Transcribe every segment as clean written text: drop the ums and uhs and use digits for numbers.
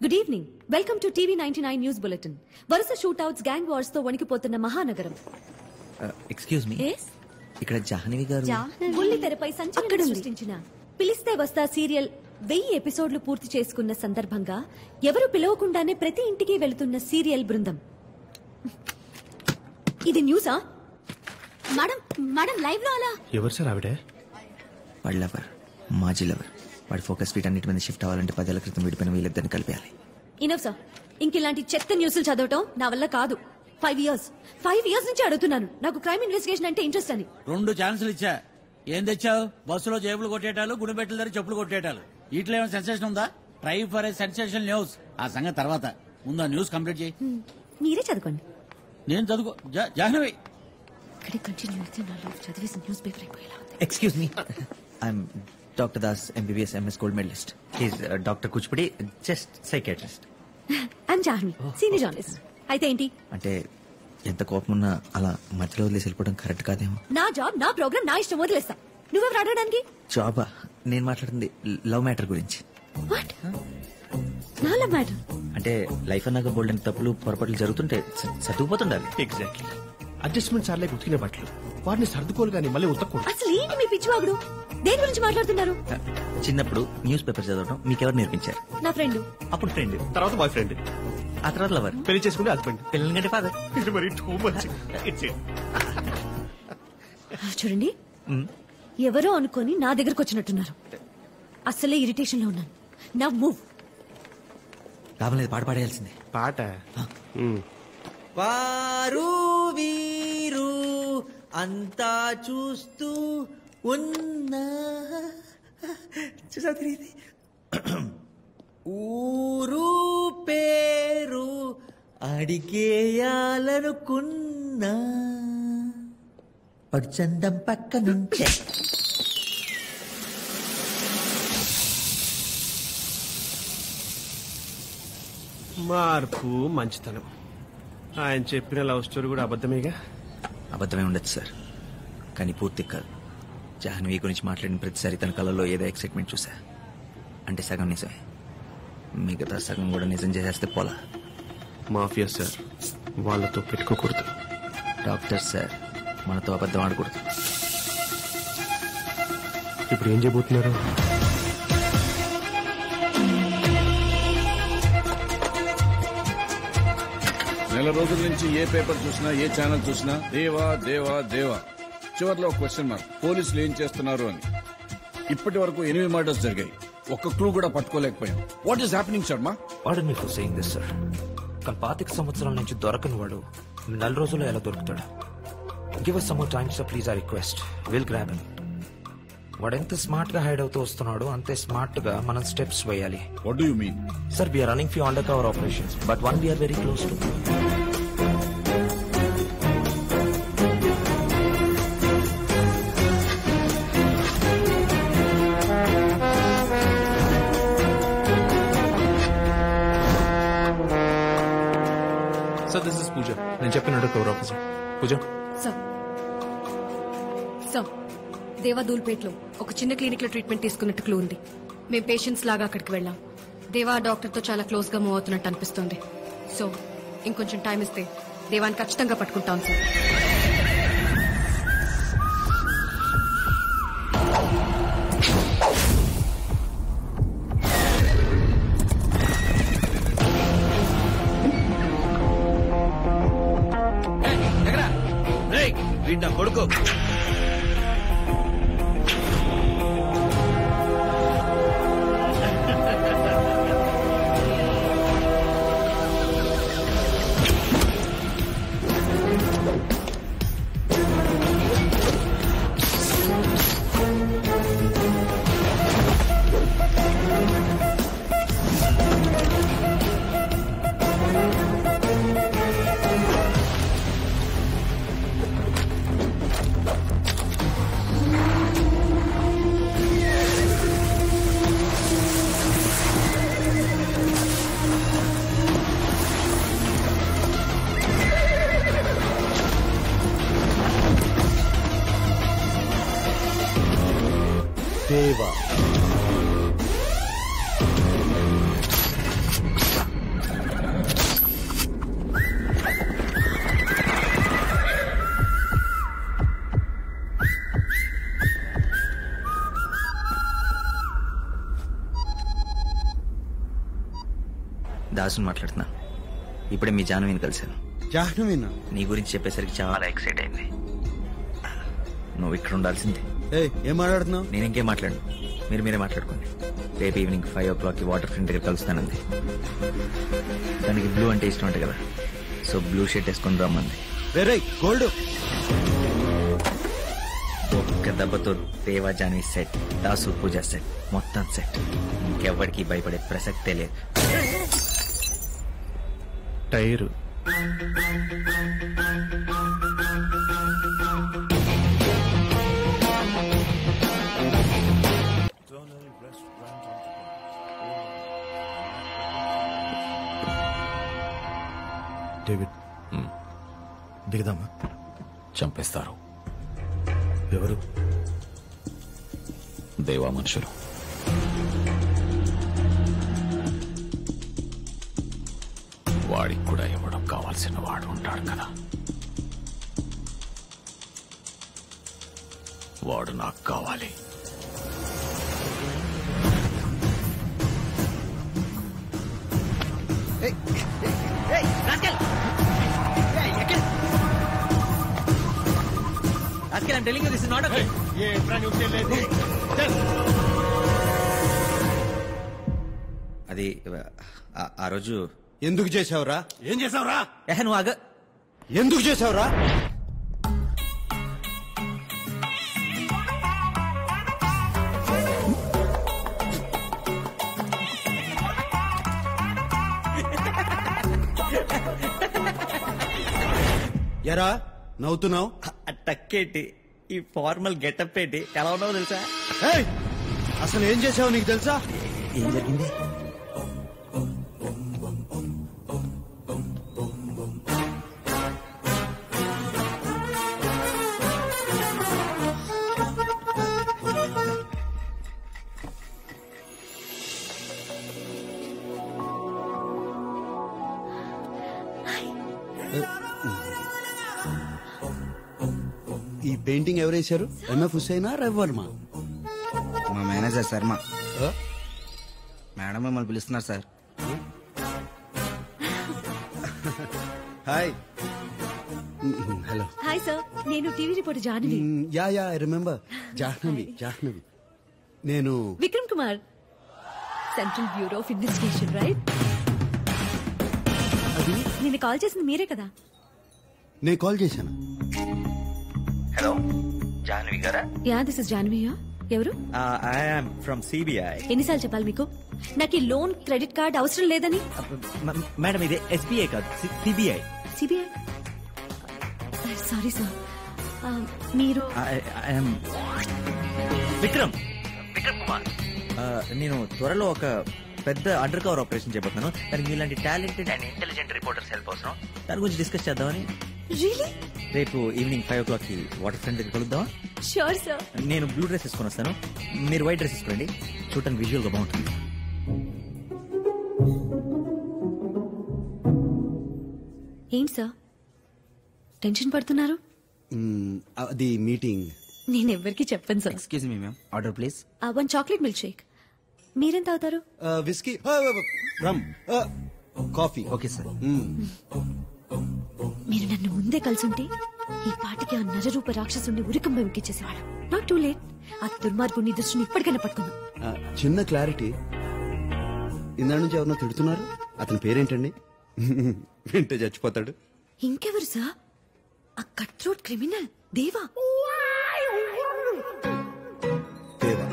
Good evening, welcome to TV 99 news bulletin. వరుస shootouts, gang wars తో వణికిపోతున్న మహానగరం. Excuse me, ఇక్కడ జాహ్నవి గారు బుల్లి తెరపై సంచలనం సృష్టించిన పిలిస్తే వస్తా సీరియల్ 1000 ఎపిసోడ్లు పూర్తి చేసుకున్న సందర్భంగా ఎవరు పిలవకుండానే ప్రతి ఇంటికి వెళుతున్న సీరియల్ బృందం. ఇది న్యూసా? మేడం మేడం లైవ్ లో అలా ఎవరు సార్ ఆవిడ? వాడి లవర్, మాజీ లవర్. వాడి ఫోకస్ వీటన్నిటి మీద షిఫ్ట్ అవ్వాలంటే 10 ఏళ్ల క్రితం విడిపోయిన వీళ్ళిద్దరిని కలిపేయాలి. ఇనఫ్ సార్, ఇంకిలాంటి చెత్త న్యూస్లు చదవటం నా వల్ల కాదు. 5 ఇయర్స్ నుంచి అడుగుతున్నాను, నాకు క్రైమ్ ఇన్వెస్టిగేషన్ అంటే ఇంట్రెస్ట్ అని. 2 ఛాన్సులు ఇచ్చా. ఏం తెచ్చావు? బస్సులో జేబులు కొట్టేటాలు, గుడిబెట్టల దగ్గర చెప్పులు కొట్టేటాలు. వీటిలో ఏమైనా సెన్సేషన్ ఉందా? Try for a sensation news. ఆ సంగతి తర్వాత, ముందు ఆ న్యూస్ కంప్లీట్ చేయి. మీరే చదువుకోండి. నేను చదువుకో. జాహ్నవి ఇక్కడ కంటిన్యూ అయితే నా లైఫ్ చదివేసి న్యూస్ పేపర్ అయిపోయేలా ఉంది. Excuse me, I'm doctor Das, MBBS MS gold medallist. He's doctor Kuchipudi, just psychiatrist. I'm Jahnavi, senior journalist. అయితే ఏంటి? అంటే ఎంత కోపం ఉన్నా అలా మధ్యలో వదిలేసి వెళ్ళిపోవడం కరెక్ట్ కాదేమో. నా జాబ్, నా ప్రోగ్రామ్, నా ఇష్టం, వదిలేస్తా. నువ్వెవరు అడగడానికి? జాబా? నేను మాట్లాడుతుంది లవ్ మ్యాటర్ గురించి. వాట్? నా లవ్ మ్యాటర్ అంటే లైఫ్ అన్నాక బోల్డ్ అని తప్పులు పొరపాట్లు జరుగుతుంటే సర్దుకుపోతుండాలి. ఎగ్జాక్ట్లీ. అడ్జస్ట్మెంట్ సార్లే ఉతికిన బట్టలు వాటిని సర్దుకోలు కానీ మళ్ళీ ఉతకూడదు. అసలు ఏంటి మీ పిచ్చివాగుడు? దేని గురించి మాట్లాడుతున్నారు? చిన్నప్పుడు న్యూస్ పేపర్ చదవడం మీకెవరు నేర్పించారు? నా ఫ్రెండ్. అప్పుడు ఫ్రెండ్, తర్వాత బాయ్ ఫ్రెండ్, ఆ తర్వాత లవర్, పెళ్లి చేసుకుంటే హస్బెండ్, పిల్లల కంటే ఫాదర్. ఇది మరి టూ మచ్. చూడండి, ఎవరో అనుకొని నా దగ్గరకు వచ్చినట్టున్నారు. అసలే ఇరిటేషన్ లో ఉన్నాను. నా మూవ్. లాభం లేదు, పాట పాడేయాల్సిందే. పాట వారు వీరు అంతా చూస్తూ ఉన్నా చూసా తిరిగి ఊరు పేరు అడిగేయాలనుకున్నా పడుచందం పక్క నుంచే. మార్పు మంచితనం. ఆయన చెప్పిన లవ్ స్టోరీ కూడా అబద్ధమేగా? అబద్ధమే ఉండొచ్చు సార్, కానీ పూర్తి కాదు. జాహ్నవి గురించి మాట్లాడిన ప్రతిసారి తన కళలో ఏదో ఎక్సైట్మెంట్ చూసా. అంటే సగం నిజమే, మిగతా సగం కూడా నిజం చేసేస్తే పోలా. మాఫియా సార్, వాళ్ళతో పెట్టుకోకూడదు. డాక్టర్ సార్, మనతో అబద్ధం ఆడకూడదు. ఇప్పుడు ఏం చేయబోతున్నారు? నెల రోజుల నుంచి ఏ పేపర్ చూసినా, ఏ ఛానల్ చూసినా దేవా దేవా దేవా. చివర్లో ఒక క్వశ్చన్ మార్క్. పోలీసులు ఏం చేస్తున్నారు అని. ఇప్పటి వరకు 8 మర్డర్స్ జరిగాయి, ఒక్క క్లూ కూడా పట్టుకోలేకపోయాం. What is happening Sharma? వాడు మీకు సేయింగ్ దిస్ సార్. 25 సంవత్సరాల నుంచి దొరకని వాడు 4 రోజుల్లో ఎలా దొరుకుతాడు? Give us some more time sir, please, I request. We'll grab him. వాడు ఎంత స్మార్ట్ గా హైడ్ అవుతూ వస్తున్నాడు, అంతే స్మార్ట్ గా మనం స్టెప్స్ వేయాలి. What do you mean? Sir, we are running few undercover operations, but one we are very close to. Sir, this is Pooja. నేను చెప్పిన అండర్కవర్ ఆఫీసర్. పూజ. సార్, దేవా దూల్పేట్లో ఒక చిన్న క్లినిక్ లో ట్రీట్మెంట్ తీసుకున్నట్టు క్లూ ఉంది. మేం పేషెంట్స్ లాగా అక్కడికి వెళ్ళాం. దేవా డాక్టర్ తో చాలా క్లోజ్ గా మూవ్ అవుతున్నట్టు అనిపిస్తుంది. సో ఇంకొంచెం టైం ఇస్తే దేవాన్ని ఖచ్చితంగా పట్టుకుంటాం సార్. వీళ్ళ కొడుకు దాసుని మాట్లాడుతున్నా. ఇప్పుడే మీ జాహ్నవిని కలిశాను. జాహ్నవినా? నీ గురించి చెప్పేసరికి చాలా ఎక్సైట్ అయింది. నువ్వు ఇక్కడ ఉండాల్సిందే. ఏం మాట్లాడుతున్నావు? నేను ఇంకేం మాట్లాడు, మీరే మాట్లాడుకోండి. రేపు ఈవినింగ్ 5 o'clock వాటర్ ఫ్రంట్ దగ్గర కలుస్తానంది. దానికి బ్లూ అంటే ఇష్టం అంటే కదా, సో బ్లూ షర్ట్ వేసుకొని రమ్మంది. వేరే గోల్డ్ ఒక్క దెబ్బతో దేవా జాన్వి సెట్, దాసు పూజ సెట్, మొత్తం సెట్. ఇంకెవ్వడికి భయపడే ప్రసక్తే లేదు. టైరు డేవిడ్ దిగదామా? చంపేస్తారు. ఎవరు? దేవా మనుషులు. వాడికి కూడా ఇవ్వడం కావాల్సిన వాడు ఉంటాడు కదా, వాడు నాకు కావాలి. అది ఆ రోజు ఎందుకు చేసావురా? ఏం చేసావురా? నువ్వు ఆగ. ఎందుకు చేసావురా? ఎరా నవ్వుతున్నావు? టక్కేటి, ఈ ఫార్మల్ గెటప్ ఏంటి, ఎలా ఉన్నావు తెలుసా? అసలు ఏం చేసావు నీకు తెలుసా? ఏం జరిగింది? ఈ పెయింటింగ్ ఎవరేశారు? ఎంఎఫ్ హుస్సేనా, రవి వర్మ? మా మేనేజర్ శర్మ. మేడం మిమ్మల్ని పిలుస్తున్నారు sir. Hi. Hello. Hi sir, నేను TV reporter Jahnavi. Yeah I remember. Jahnavi. నేను Vikram Kumar, central bureau of investigation, right? అది నేను కాల్ చేసింది మీరే కదా? నేను కాల్ చేశాను. హలో, జాహ్నవి గారా? యా, దిస్ ఇస్ జాహ్నవియా. ఎవరు? I am from CBI. ఎన్నిసార్లు చెప్పాలి మీకు నాకు ఈ లోన్ క్రెడిట్ కార్డ్ అవసరం లేదని? మేడం ఇది ఎస్బీఐ కాదు, సిబిఐ. సిబిఐ? సారీ సార్, మీరు? విక్రమ్ కుమార్. నేను త్వరలో ఒక పెద్ద అండర్ కవర్ ఆపరేషన్ చేయబోతున్నాను. దానికి మీలాంటి talented and intelligent reporters help అవసరం. దాని గురించి డిస్కస్ చేద్దామని. రియలీ? రేపు ఈవినింగ్ 5 o'clock వాటర్ ఫ్రంట్ దగ్గర కలుద్దామా? Sure sir. నేను బ్లూ డ్రెస్ వేసుకొని వస్తాను, మీరు వైట్ డ్రెస్ వేసుకోండి. చూడటానికి విజువల్ గా బాగుంటుంది. ఏంటి సార్ టెన్షన్ పడుతున్నారు? అది మీటింగ్. నేను ఎవరికి చెప్పను sir. Excuse me ma'am, order please. 1 chocolate milkshake. మీరేం తాగుతారు? Whisky, rum, coffee. Okay sir. మీరు నన్ను ముందే కలిసుంటే ఈ పాటికి ఆ నరరూప రాక్షసుని ఉరికం వెంకిచ్చేసేవాడు. Not too late. ఆ దుర్మార్గుని దృష్టిని ఇప్పటికైనా పట్టుకుందాం. చిన్న క్లారిటీ, ఇందా నుంచి ఎవరినో తిడుతున్నారు. అతని పేరేంటండి? వింటే చచ్చిపోతాడు. ఇంకెవరు సార్? ఆ కట్ థ్రోట్ క్రిమినల్ దేవా. దేవా.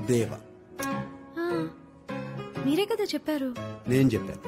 దేవా. మీరే కదా చెప్పారు. నేను చెప్పాను.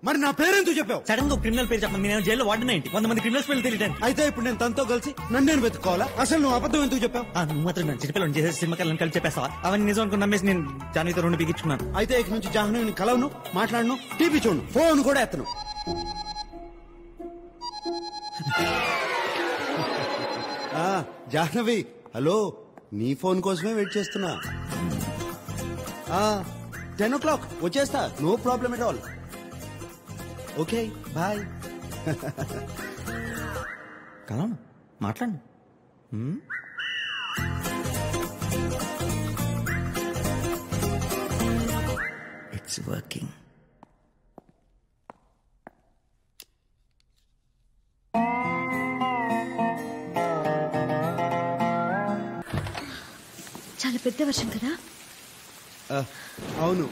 మరి నా పేరెందుకు చెప్పావు? సడన్ గా క్రిమినల్ పేరు చెప్పండి. నేను జైల్లో వాడిన 100 మంది క్రిమినల్స్ పేర్లు తెలియటానికి. అయితే ఇప్పుడు నేను తనతో కలిసి నన్ను నేను వెతుక్కోవాలా? అసలు నువ్వు అబద్ధం ఎందుకు చెప్పావు? నువ్వు మాత్రం నన్ను చిన్నపిల్లలు చేసే సినిమా కళ్ళని కలిసి చెప్పేస్తావా? అవన్నీ నిజం అనుకుని నమ్మేసి నేను జాన్వితో 2 పీకించుకున్నాను. అయితే ఇక నుంచి జాహ్నవిని కలవను, మాట్లాడను, టీవీ చూడను, ఫోన్ కూడా ఎత్తను. జాహ్నవి, హలో, నీ ఫోన్ కోసమే వెయిట్ చేస్తున్నా. 10 o'clock వచ్చేస్తా, no problem at all. Okay, bye. కలం మాట్లాడు. It's working. చాలా పెద్ద వర్షం కదా. అవును,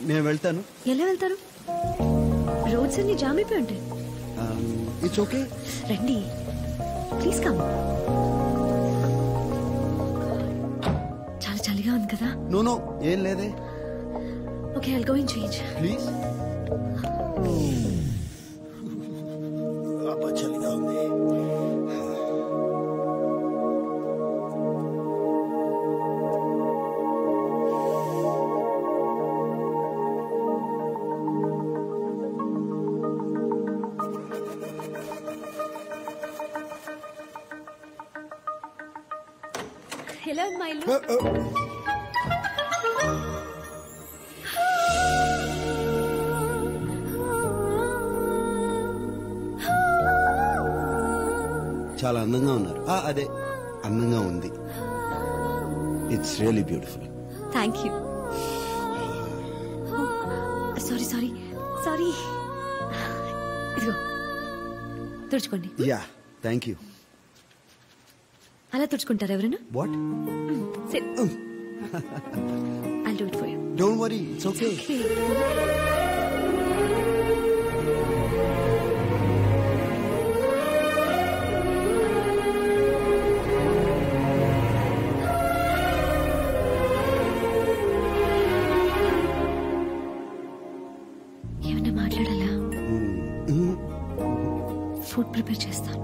నేను వెళ్తాను. ఎలా వెళ్తారు? రోడ్స్ అన్ని జామ్ అయిపోయి ఉంటాయి. ఇట్స్ ఓకే, రండి ప్లీజ్ కమ్. చాలా చలిగా ఉంది కదా. నో ఏం లేదే. Okay, I'll go and change. Please. అబ్బా చలిగా ఉంది. హలో మైలు. చాలా అందంగా ఉన్నారు. అదే అందంగా ఉంది. It's really beautiful. Thank you. Sorry sorry sorry. ఇదిగో తుడుచుకోండి. Yeah, thank you. అలా తుడుచుకుంటారు ఎవరైనా? What? I'll do it for you. Don't worry, it's okay. ఏమన్నా మాట్లాడాలా? ఫుడ్ ప్రిపేర్ చేస్తాను.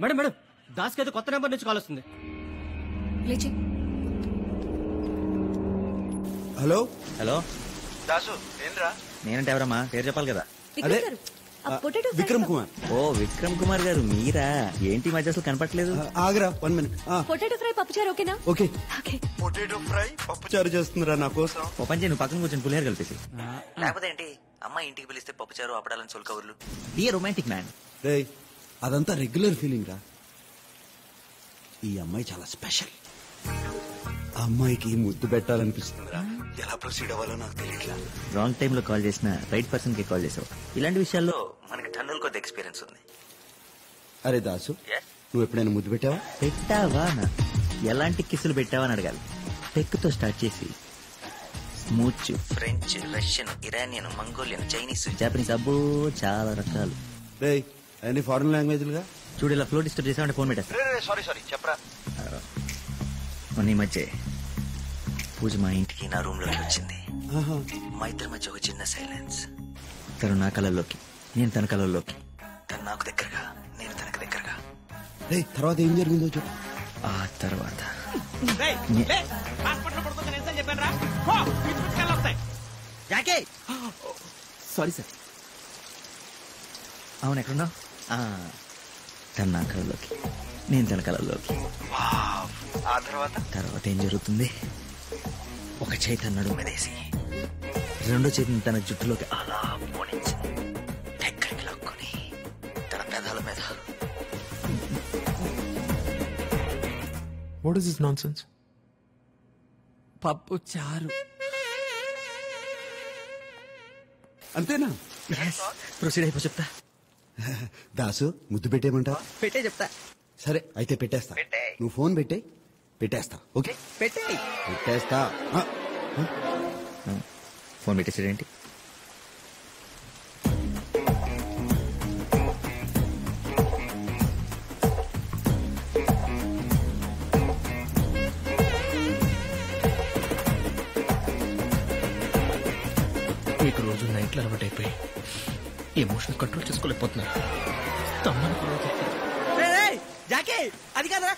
మేడం మేడం, దాస్కి అయితే కొత్త నెంబర్ నుంచి కాల్ వస్తుంది. లేచి. హలో హలో దాసు, ఏంట్రా? నేనంటే ఎవరమ్మా? పేరు చెప్పాలి కదా. అదే విక్రమ్ కుమార్. ఓ విక్రమ్ కుమార్ గారు మీరా? ఏంటి ఈ మధ్య అసలు కనపట్లేదు. ఆగరా 1 minute. పొటాటో ఫ్రై పప్పుచారు ఓకేనా? ఓకే. ఓకే. పొటాటో ఫ్రై పప్పుచారు చేస్తుందిరా నా కోసం. ఓ పని చేయి, నువ్వు పక్కన కూర్చొని పులిహార కలిపేసి. లేకపోతే ఏంటి, అమ్మాయి ఇంటికి పిలిస్తే పప్పుచారు అప్పడాలని సొల్కవర్లు. Be a romantic man. రేయ్, అదంతా రెగ్యులర్ ఫీలింగ్ రా. ఈ అమ్మాయి చాలా స్పెషల్. అమ్మాయికి ముద్దు పెట్టాలనిపిస్తుందిరా. ఎలా ప్రొసీడ్ అవ్వాలో నాకు తెలియట్లా. రాంగ్ టైమ్ లో కాల్ చేసిన రైట్ పర్సన్ కి కాల్ చేసావు. ఇలాంటి విషయాల్లో మనకి టన్నుల కొద్ది ఎక్స్పీరియన్స్ ఉంది. అరే దాసు, నువ్వు ఎప్పుడైనా ముద్దు పెట్టావా? పెట్టావా? ఎలాంటి కిస్సులు పెట్టావా అని అడగాలి. టెక్తో స్టార్ట్ చేసి smooch, French, Russian, Iranian, Mongolian, Chinese, Japanese, అబ్బో చాలా రకాలు. రేయ్, అన్ని ఫారెన్ లాంగ్వేజ్లుగా. చూడు, ఇలా ఫ్లో డిస్టర్బ్ చేసామంటే ఫోన్ పెట్టేస్తా. సారీ చెప్పరా. మొన్న ఈ మధ్య పూజ మా ఇంటికి నా రూమ్ లోకి వచ్చింది. మా ఇద్దరి మధ్య ఒక చిన్న సైలెన్స్. తను నా కళల్లోకి, నేను తన కళల్లోకి. తను నాకు దగ్గరగా, నేను తనకు దగ్గరగా. రేయ్, తర్వాత ఏం జరిగిందో చెప్పు. ఆ తర్వాత సారీ సార్. అవును, ఎక్కడున్నావు? తను నా కళల్లోకి, నేను తన కళల్లోకి. ఆ తర్వాత ఏం జరుగుతుంది? ఒక చేయి తన నడుము మీదేసి రెండో చేతిని తన జుట్టులోకి అలా పోనించి దగ్గరికి లాక్కొని తన పెదాల మీద. What is this nonsense? పప్పు చారు. అంతేనా? ప్రొసీడ్ అయిపో చెప్తా. దాసు, ముద్దు పెట్టేయమంటావా? పెట్టే చెప్తా. సరే అయితే పెట్టేస్తా. నువ్వు ఫోన్ పెట్టేస్తా. ఓకే, పెట్టేస్తా. ఫోన్ పెట్టేసాడేంటి? మీకు రోజు నైట్లు అలవాటు అయిపోయి ఎమోషన్ కంట్రోల్ చేసుకోలేకపోతున్నారు. జాకే అది కాదురా